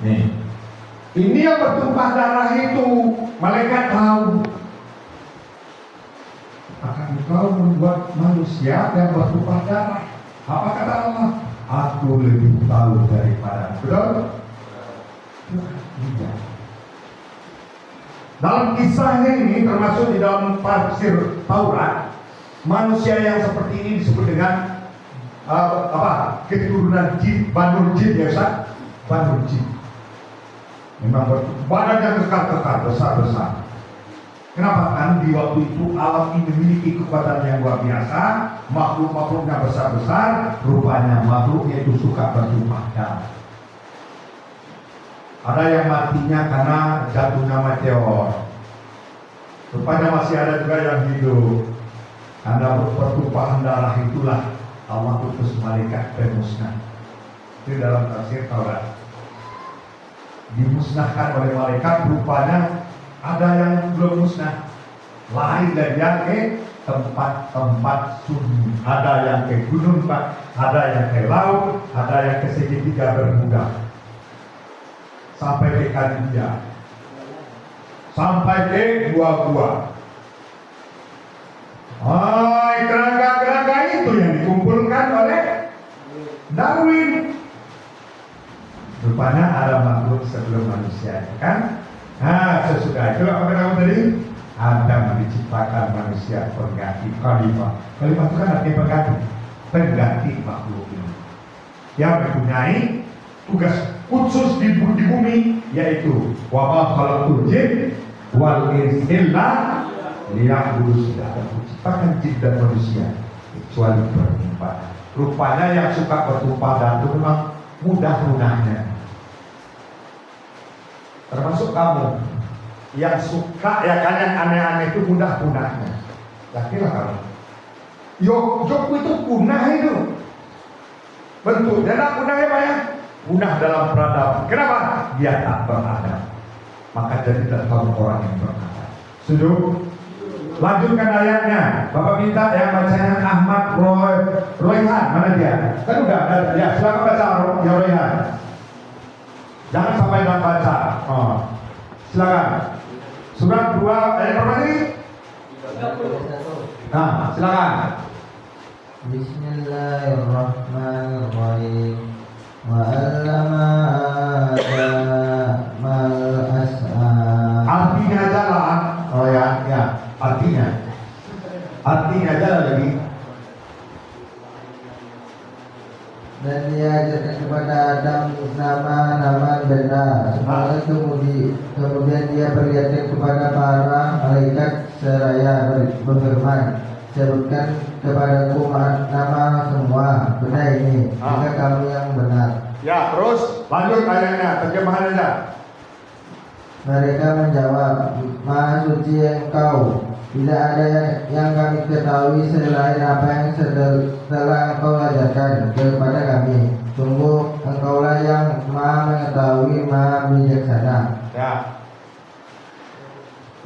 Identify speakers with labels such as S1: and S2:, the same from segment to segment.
S1: Nih, ini yang bertumpah darah itu, malaikat tahu. Akan engkau membuat manusia yang bertumpah darah. Apa kata Allah? Aku lebih tahu daripada. Betul? Tidak. Dalam kisah ini termasuk di dalam tafsir Taurat, manusia yang seperti ini disebut dengan keturunan jin, Banul Jin ya Ustaz? Banul Jin. Memang badannya kekar-kekar, besar-besar. Kenapa? Kan di waktu itu alam ini memiliki kekuatan yang luar biasa, makhluk-makhluknya besar-besar, rupanya makhluknya itu suka bertumpah darah. Ada yang matinya karena jatuhnya meteor. Rupanya masih ada juga yang hidup. Karena pertumpahan darah itulah Allah utus malaikat pemusnah. Itu dalam tafsir Taurat. Dimusnahkan oleh malaikat, rupanya ada yang belum musnah. Lari dari yang ke tempat-tempat sunyi. Ada yang ke gunung, ada yang ke laut, ada yang ke segitiga Bermuda. Sampai ke Kandia, sampai ke gua-gua. Kerangka-kerangka itu yang dikumpulkan oleh Darwin. Rupanya ada makhluk sebelum manusia, kan? Nah, sesudah itu apa kamu tadi? Adam diciptakan manusia pengganti khalifah. Khalifah itu kan artinya pengganti makhluk ini, yang mempunyai tugas khusus di bumi, yaitu wa ma khalaqul jin wal insa illa liya'budun. Tidak ada menciptakan jin dan manusia kecuali bertumpah. Rupanya yang suka bertumpah dan itu memang mudah lunahnya. Termasuk kamu yang suka ya kan yang aneh-aneh itu mudah punahnya. Yakinlah kamu. Jokku itu punah itu. Bentuknya punahnya banyak. Punah dalam peradaban. Kenapa? Dia tak beradab. Maka jadi tidak tahu orang yang beradab. Setuju? Lanjutkan ayatnya. Bapak minta yang bacanya Ahmad Royhan. Mana dia? Kan udah ada. Ya, silakan baca ya Royhan. Jangan sampai tidak baca. Silakan. Surat 2 ayat berapa ini? Nah, silakan.
S2: Bismillahirrahmanirrahim. Wa'allama Adamal as'al.
S1: Artinya jalan. Oh ya, artinya jalan lagi.
S2: Dan dia ajarkan kepada Adam nama-nama benda. Kemudian dia perlihatkan kepada para malaikat seraya berfirman, sebutkan kepadaku nama semua benda ini, jika kamu yang benar.
S1: Ya, terus lanjut ayatnya, terjemahan aja.
S2: Mereka menjawab, Maha suci Engkau, tidak ada yang kami ketahui selain apa yang telah Engkau ajarkan kepada kami. Sungguh Engkaulah yang Maha mengetahui, Maha bijaksana.
S1: Ya.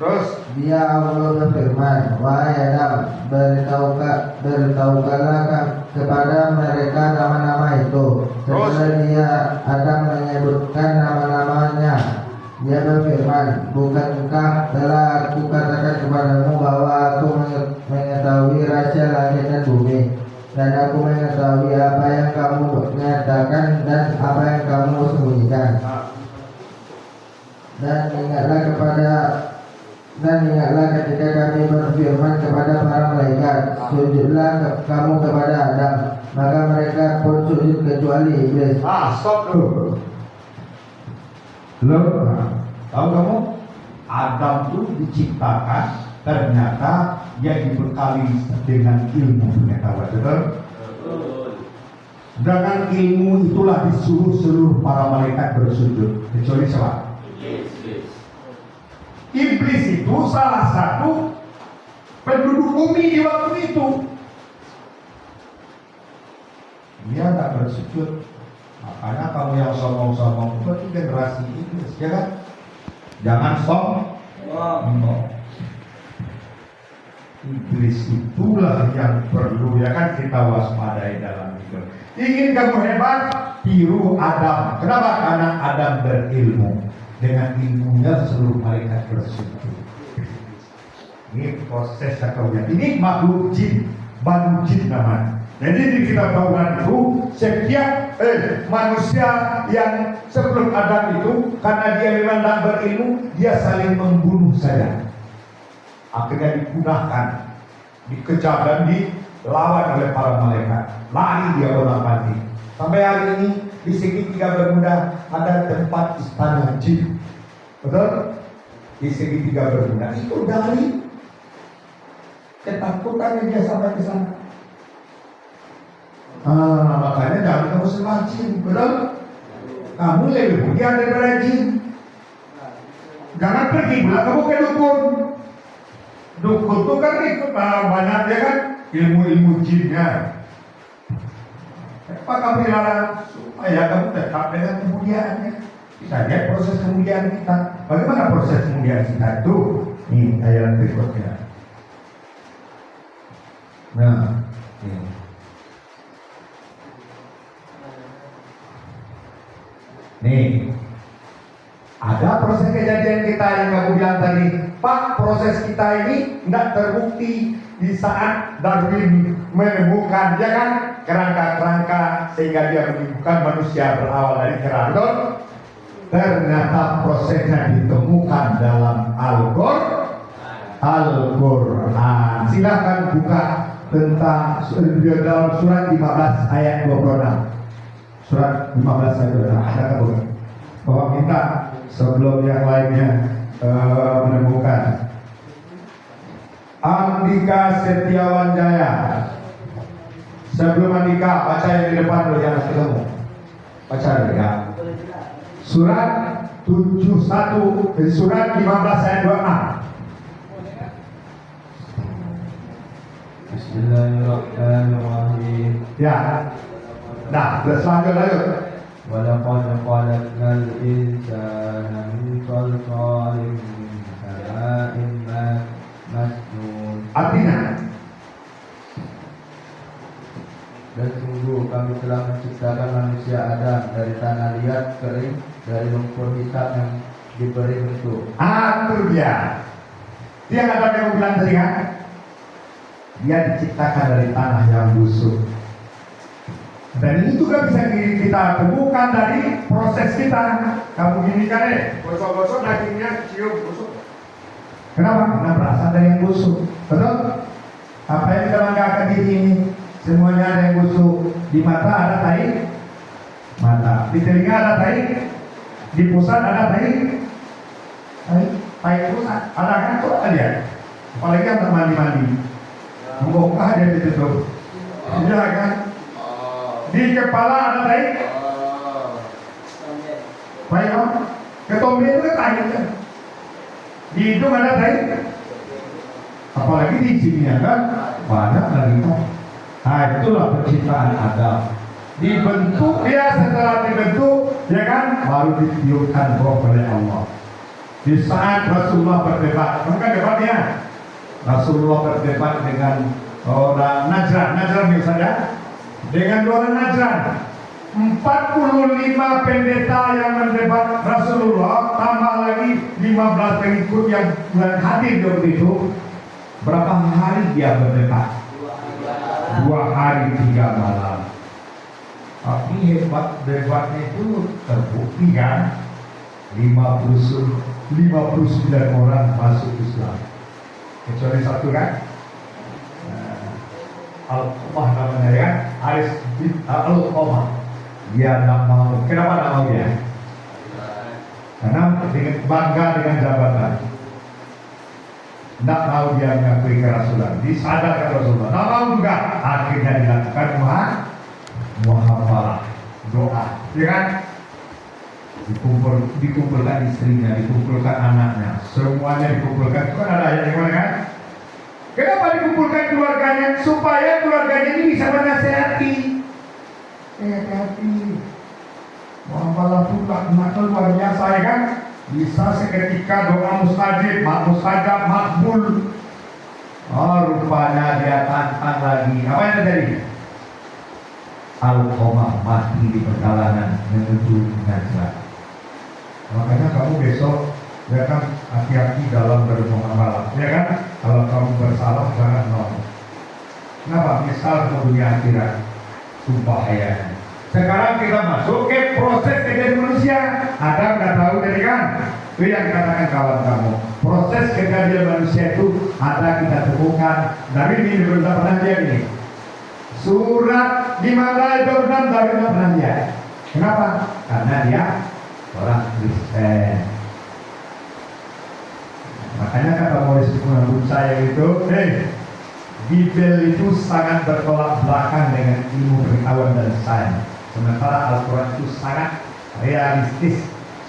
S1: Terus
S2: Dia Allah berfirman, wahai Adam, beritahukanlah kepada mereka nama-nama itu. Setelah dia Adam menyebutkan nama-namanya, dia berfirman, bukankah telah aku katakan kepadamu bahwa aku mengetahui rahasia langit dan bumi, dan aku mengetahui apa yang kamu nyatakan dan apa yang kamu sembunyikan. Dan ingatlah ketika kami berfirman kepada para malaikat, sujudlah kamu kepada Adam, maka mereka pun sujud kecuali iblis.
S1: stop dulu. Tahu kamu? Adam itu diciptakan, ternyata dia dibekali dengan ilmu pengetahuan, betul? Dengan ilmu itulah disuruh seluruh para malaikat bersujud, kecuali siapa? Iblis itu salah satu penduduk bumi di waktu itu. Dia tak bersujud. Makanya kamu yang sombong-sombong itu berarti generasi iblis, ya kan? Jangan sombong. Iblis itulah yang perlu ya kan kita waspadai dalam hidup. ingin kamu hebat, tiru Adam. Kenapa? Karena Adam berilmu. Dengan ilmunya seluruh malaikat bersujud. Ini proses sakaunya. Ini makhluk jin, banu jin namanya. Jadi di kitab Taurat itu setiap manusia yang sebelum Adam itu, karena dia memang tidak berilmu, dia saling membunuh saja. Akhirnya dipunahkan, dikejar dan dilawan oleh para malaikat. Lari dia orang mati. Sampai hari ini di segitiga Bermuda ada tempat istana jin. Betul? Di segitiga Bermuda itu dari ketakutan yang dia sampai ke sana. Makanya jangan kamu sembah jin, betul? Kamu lebih mulia daripada jin. Jangan pergi pula kamu ke dukun. Dukun itu kan ikut banyak ya kan ilmu-ilmu jinnya. Apa kamu dilarang supaya kamu tetap dengan kemuliaannya? Kita lihat proses kemuliaan kita. Bagaimana proses kemuliaan kita itu? Ini ayat berikutnya. Nah, ini. Nih, ada proses kejadian kita yang kamu bilang tadi. Pak, proses kita ini tidak terbukti di saat Darwin menemukan, ya kan, kerangka-kerangka sehingga dia menemukan manusia berawal dari kera. Betul? Ternyata prosesnya ditemukan dalam Al-Quran. Silakan buka tentang dalam surat 15 ayat 26. Surat 15 ayat 26. Ada kan? Bapak minta sebelum yang lainnya menemukan. Andika Setiawan Jaya. Sebelum Andika, baca yang di depan dulu yang ketemu. Baca dulu ya. Surat 71, surat 15 ayat 26.
S2: Bismillahirrahmanirrahim.
S1: Ya. Nah, selanjutnya lanjut.
S2: Walaqad khalaqnal insana min salsalin min hama'in masnun.
S1: Artinya,
S2: dan sungguh kami telah menciptakan manusia Adam dari tanah liat kering, dari lumpur hitam yang diberi bentuk.
S1: itu dia. Dia kata yang bilang tadi kan, dia diciptakan dari tanah yang busuk. Dan ini juga bisa kita temukan dari proses kita. Kamu gini kan gosok-gosok dagingnya cium busuk. Kenapa? Karena berasal dari yang busuk. Betul? Apa yang kita banggakan di sini? Semuanya ada yang busuk. Di mata ada tai mata. Di telinga ada tai. Di pusat ada tai. Tai pusat. Ada kan? Kok ada dia? Apalagi yang mandi-mandi. Buka dia ditutup. Iya kan? Di kepala ada tai. Baik, ketombe itu kan tai kan? Di hidung ada tai. Apalagi di sini ya kan? Banyak lagi. Nah, itulah penciptaan Adam. Dibentuk dia, setelah dibentuk, ya kan? Baru ditiupkan roh oleh Allah. Di saat Rasulullah berdebat, bukan debatnya. Rasulullah berdebat dengan orang Najran misalnya. Dengan orang Najran, 45 pendeta yang mendebat Rasulullah, tambah lagi 15 pengikut yang hadir waktu itu. Berapa hari dia berdebat? 2 hari 3 malam. Tapi hebat debatnya itu terbukti kan? 59 orang masuk Islam, kecuali satu kan? Al-Qamah namanya ya, Aris bin Al-Qamah. Dia tidak mau. Kenapa tidak mau dia? Karena dengan bangga dengan jabatan. Tidak mau dia mengakui kerasulan. Disadarkan Rasulullah. Tidak mau juga. Akhirnya dilakukan muhafalah, doa. Ya kan? Dikumpulkan istrinya, dikumpulkan anaknya, semuanya dikumpulkan. Itu kan ada ayat yang mana kan? Kenapa dikumpulkan keluarganya? Supaya keluarganya ini bisa menasehati. Muhafalah itu luar biasa ya kan? Bisa seketika doa mustajab, makbul. Oh, rupanya dia tantang lagi. Apa yang terjadi? Al-Qamah mati di perjalanan menuju Najran. Makanya kamu besok ya kan hati-hati dalam bermuamalah, ya kan? Kalau kamu bersalah jangan ngomong. Kenapa? Misal ke dunia akhirat, sumpah ya. Sekarang kita masuk ke proses kejadian manusia. Adam udah tahu tadi kan? Itu yang dikatakan kawan kamu. Proses kejadian manusia itu ada kita temukan dari ini belum pernah lihat ini. Surat di mana Jordan dari belum pernah lihat. Kenapa? Karena dia orang Kristen. Makanya kata Morris menurut saya itu, Bibel itu sangat bertolak belakang dengan ilmu pengetahuan dan sains. Sementara Al-Quran itu sangat realistis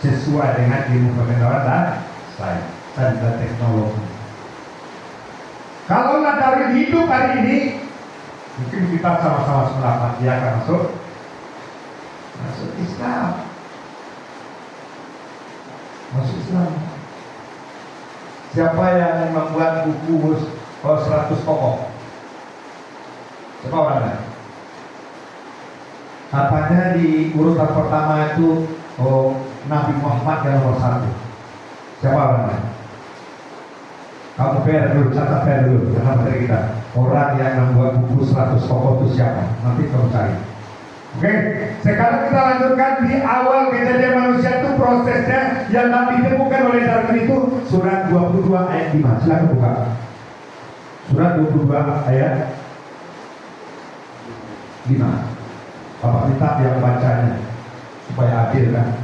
S1: sesuai dengan ilmu pengetahuan dan sains dan teknologi. Kalau nggak dari hidup hari ini, mungkin kita sama-sama sependapat dia akan masuk Islam. Masuk Islam. Siapa yang membuat buku 100 tokoh? Siapa orangnya? Katanya di urutan pertama itu Nabi Muhammad yang nomor 1. Siapa orangnya? Kamu PR dulu, catat PR dulu, jangan dari kita. Orang yang membuat buku 100 tokoh itu siapa? Nanti kamu cari. Oke, sekarang kita lanjutkan di awal kejadian manusia itu prosesnya yang nanti ditemukan oleh Darwin itu surat 22 ayat 5. Silakan buka. Surat 22 ayat 5. Bapak minta yang bacanya supaya adil kan.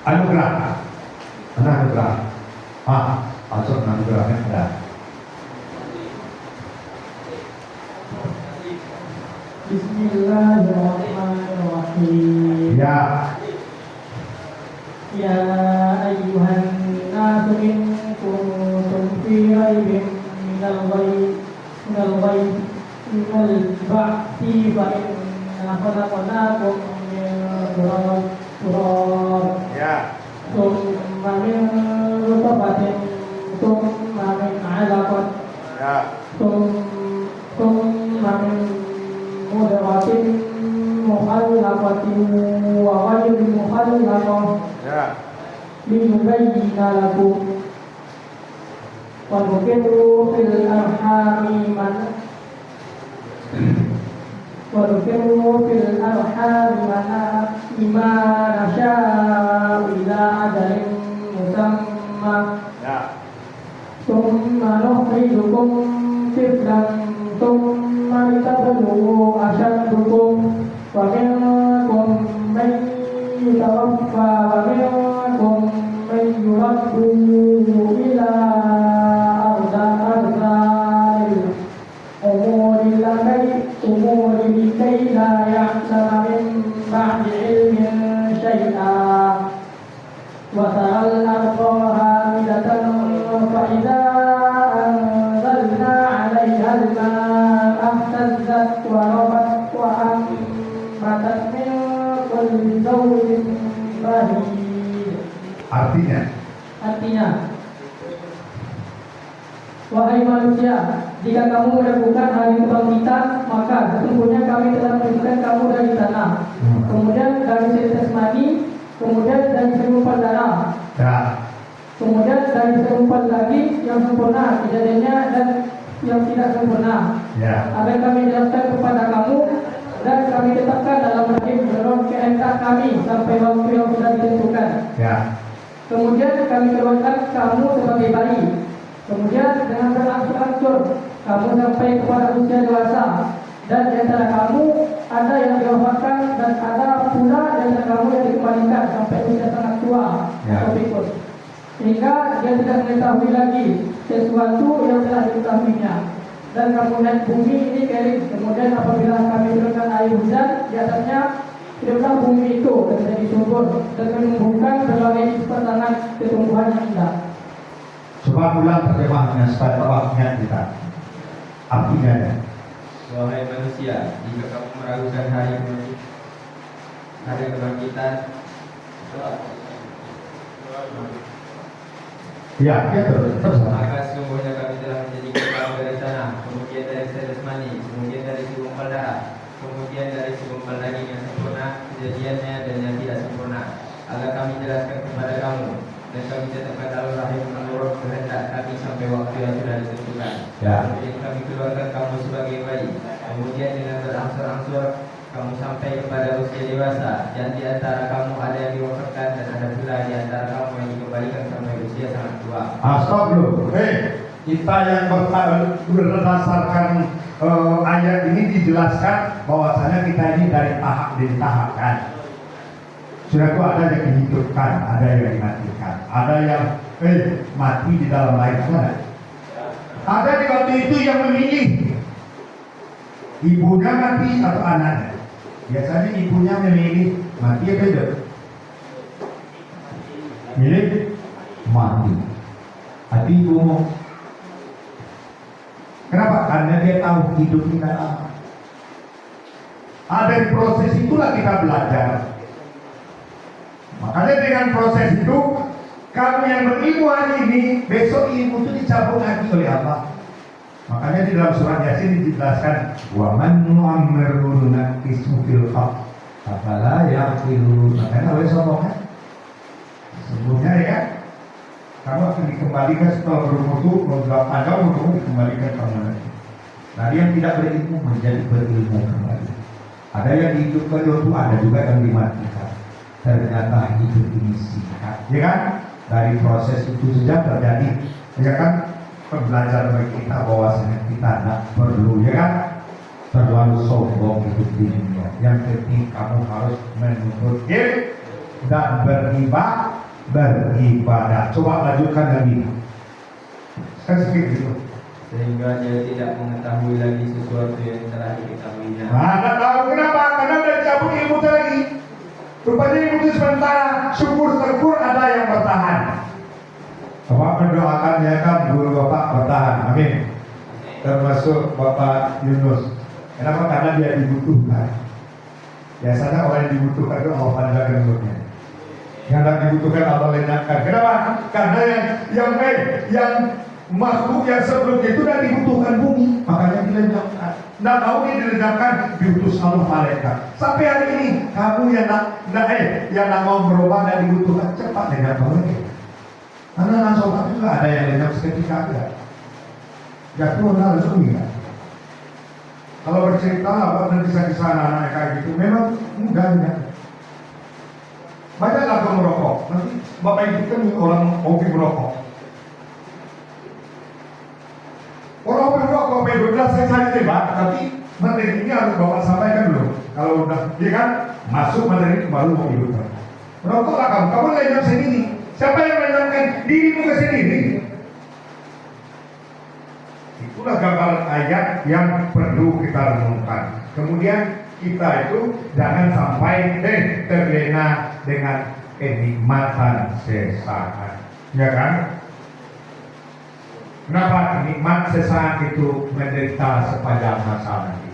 S1: Anugerah. Mana anugerah? Masuk anugerahnya ada.
S3: Bismillahirrahmanirrahim.
S1: Ya.
S3: Ya ayyuhan nasu in kuntum fi raibin minal ba'thi fa inna khalaqnakum min turab.
S1: Ya.
S3: Thumma min nutfatin thumma min 'alaqah.
S1: Ya.
S3: Thumma min mudghatin mukhallaqatin wa ghayri mukhallaqah.
S1: Ya.
S3: Linubayyina lakum wa nuqirru fil arhami ma nasha'u ila ajalin musamma.
S1: Ya.
S3: Thumma nukhrijukum tiflan thumma litablughu ashaddakum wa minkum man yutawaffa wa minkum man yuraddu ila ardhil umuri likay la ya'lama min ba'di ilmin shay'an wa taral arda hamidatan fa idza anzalna 'alayha al-ma'a ihtazzat wa rabat wa ambatat min kulli zawjin bahij. Artinya, wahai manusia, jika kamu meragukan hari kebangkitan, maka sesungguhnya kami telah menunjukkan kamu dari tanah, kemudian dari setetes mani, kemudian dari segumpal darah, kemudian dari segumpal lagi yang sempurna kejadiannya dan yang tidak sempurna, agar kami jelaskan kepada kamu dan kami tetapkan dalam rahim dalam kehendak kami sampai waktu yang sudah ditentukan. Kemudian kami keluarkan kamu sebagai bayi. Kemudian dengan berangsur-angsur kamu sampai kepada usia dewasa, dan di antara kamu ada yang diwafatkan dan ada pula di antara kamu yang dikembalikan sampai usia sangat tua atau pikun, sehingga dia tidak mengetahui lagi sesuatu yang telah diketahuinya. Dan kamu lihat bumi ini kering. Kemudian apabila kami turunkan air hujan di atasnya, hiduplah bumi itu menjadi subur dan menumbuhkan berbagai pasangan tumbuhan yang indah.
S1: Coba ulang terjemahannya supaya waktunya kita. Artinya ya.
S4: Wahai manusia, jika kamu meragukan hari kebangkitan,
S1: terus.
S4: maka sesungguhnya kami telah menjadikan kamu dari tanah, kemudian dari setetes mani, kemudian dari segumpal darah, kemudian dari segumpal daging yang sempurna, kejadiannya dan yang tidak sempurna, agar kami jelaskan kepada kamu, dan kami tetapkan dalam rahim menurut kehendak kami sampai waktu yang sudah ditentukan.
S1: Ya.
S4: Kemudian kami keluarkan kamu sebagai bayi, kemudian dengan berangsur-angsur kamu sampai kepada usia dewasa, dan di antara kamu ada yang diwafatkan dan ada pula di antara kamu yang dikembalikan sampai usia sangat tua.
S1: Stop dulu. Kita yang berdasarkan ayat ini dijelaskan bahwasanya kita ini dari tahap demi tahap kan. Sudah itu ada yang dihidupkan, ada yang dimatikan, ada yang mati di dalam air sana. Ada di waktu itu yang memilih ibunya mati atau anaknya. Biasanya ibunya memilih mati atau hidup. Milih mati. Hati ibu mau. Kenapa? Karena dia tahu hidup tidak lama. Ada di proses itulah kita belajar. Makanya dengan proses itu, kamu yang berilmu hari ini, besok ilmu itu dicabut lagi oleh Allah. Makanya di dalam surat Yasin dijelaskan, wa man nu'ammiru nunakkisu fil khalq afala ya'qilun. Makanya oleh sombong kan? Sesungguhnya ya, kamu akan dikembalikan setelah berumur itu, kalau panjang umurmu dikembalikan kamu nanti. Nah, yang tidak berilmu menjadi berilmu kembali. Ada yang dihidupkan itu, ada juga yang dimatikan. Ternyata hidup ini singkat, ya kan? Dari proses itu saja terjadi, ya kan? Pembelajaran bagi kita bahwasanya kita tidak perlu, ya kan? Terlalu sombong hidup di dunia. Yang penting kamu harus menuntut ilmu dan beribadah. Coba lanjutkan lagi. Kan seperti itu.
S4: Sehingga dia tidak mengetahui lagi sesuatu yang telah diketahuinya.
S1: Nah, tahu kenapa? Karena udah cabut ilmu lagi. Rupanya ilmu itu sementara. Syukur ada yang bertahan. Bapak mendoakan ya kan guru Bapak bertahan. Amin. Termasuk Bapak Yunus. Kenapa? Karena dia dibutuhkan. Biasanya orang yang dibutuhkan itu Allah panjangkan umurnya. Yang tidak dibutuhkan Allah lenyapkan. Kenapa? Karena yang makhluk yang sebelumnya itu tidak dibutuhkan bumi, makanya dilenyapkan. Tidak tahu dia dilenyapkan, diutus Allah malaikat. Sampai hari ini kamu yang mau berubah dan dibutuhkan cepat lenyap lagi. Karena langsung juga ada yang lenyap seketika aja. Jatuh langsung ya. Kalau bercerita apa dan kisah-kisah anak-anak kayak gitu, memang enggak. Banyaklah kamu merokok. Nanti Bapak itu kan orang hobi merokok. Orang hobi merokok, hobi 12 saya cari tebak, tapi materi ini harus Bapak sampaikan dulu. Kalau udah, dia kan masuk materi baru mau hidupkan. Merokoklah kamu lenyap sendiri. Siapa yang lenyapkan? Dirimu ke sendiri. Itulah gambaran ayat yang perlu kita renungkan. Kemudian kita itu jangan sampai terlena dengan kenikmatan sesaat, ya kan? Kenapa nikmat sesaat itu menderita sepanjang masa nanti?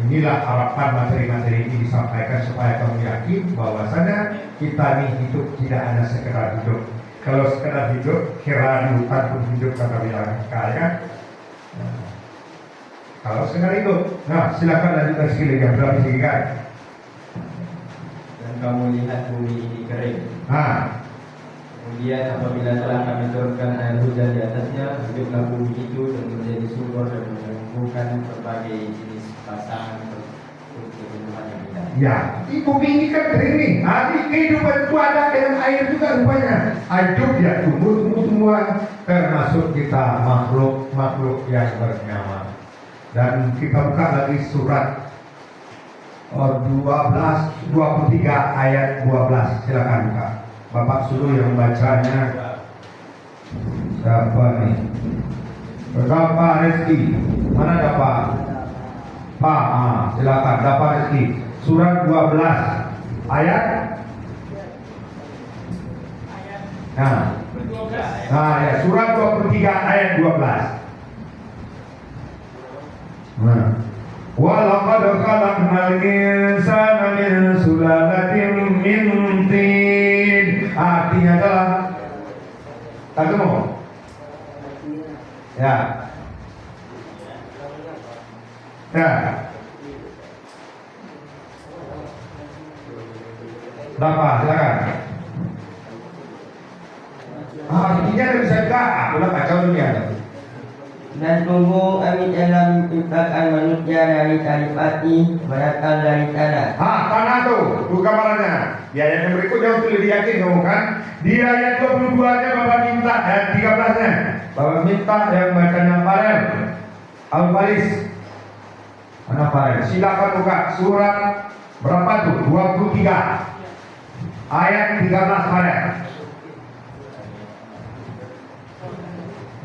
S1: Inilah harapan materi-materi ini disampaikan supaya kamu yakin bahwasanya kita ini hidup tidak hanya sekedar hidup. Kalau sekedar hidup, kira di hutan pun hidup kata bilang kaya. Kalau sekedar hidup, nah silakan lanjutkan sekali yang berapa kan?
S4: Dan kamu lihat bumi ini kering. Kemudian apabila telah kami turunkan air hujan di atasnya, hiduplah bumi itu dan menjadi subur dan menumbuhkan berbagai jenis pasangan untuk tumbuhan yang indah.
S1: Ya, di bumi ini kan kering nih. Di kehidupan itu ada dengan air juga rupanya. Hidup ya tumbuh-tumbuhan, termasuk kita makhluk yang bernyawa. Dan kita buka lagi surat 23 ayat 12. Silakan buka. Bapak suruh yang bacanya siapa nih? Bapak Rizki. Mana Bapak? Pak, silakan Bapak Rizki. Surat 12 ayat. Ya, surat 23 ayat 12. Walaqad khalaqnal insana min sulalatin min tin. Artinya adalah ketemu. Ya. Berapa? Silakan. Artinya ada bisa enggak? Aku lah kacau dunia.
S5: Dan sungguh kami telah menciptakan manusia dari kalipati berasal dari tanah.
S1: Tanah tuh gambarannya. Di ayat yang berikutnya untuk lebih yakin kamu kan. Di ayat 22-nya Bapak minta dan 13-nya Bapak minta yang bacanya Farel Al-Faris. Mana Farel? Silakan buka surat berapa tuh? 23 ayat 13 Farel.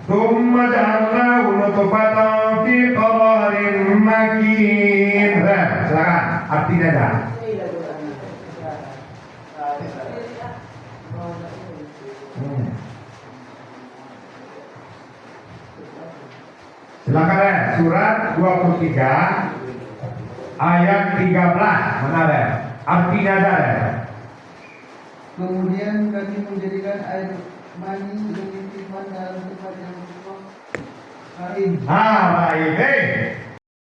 S1: Tsumma ja'alnahu nutfatan fi qararin makin. Silakan artinya dah. Silakan surat 23 ayat 13 mana ada? Artinya ada.
S2: Kemudian kami menjadikan air mani demi firman dalam tempat yang kain.
S1: Baik.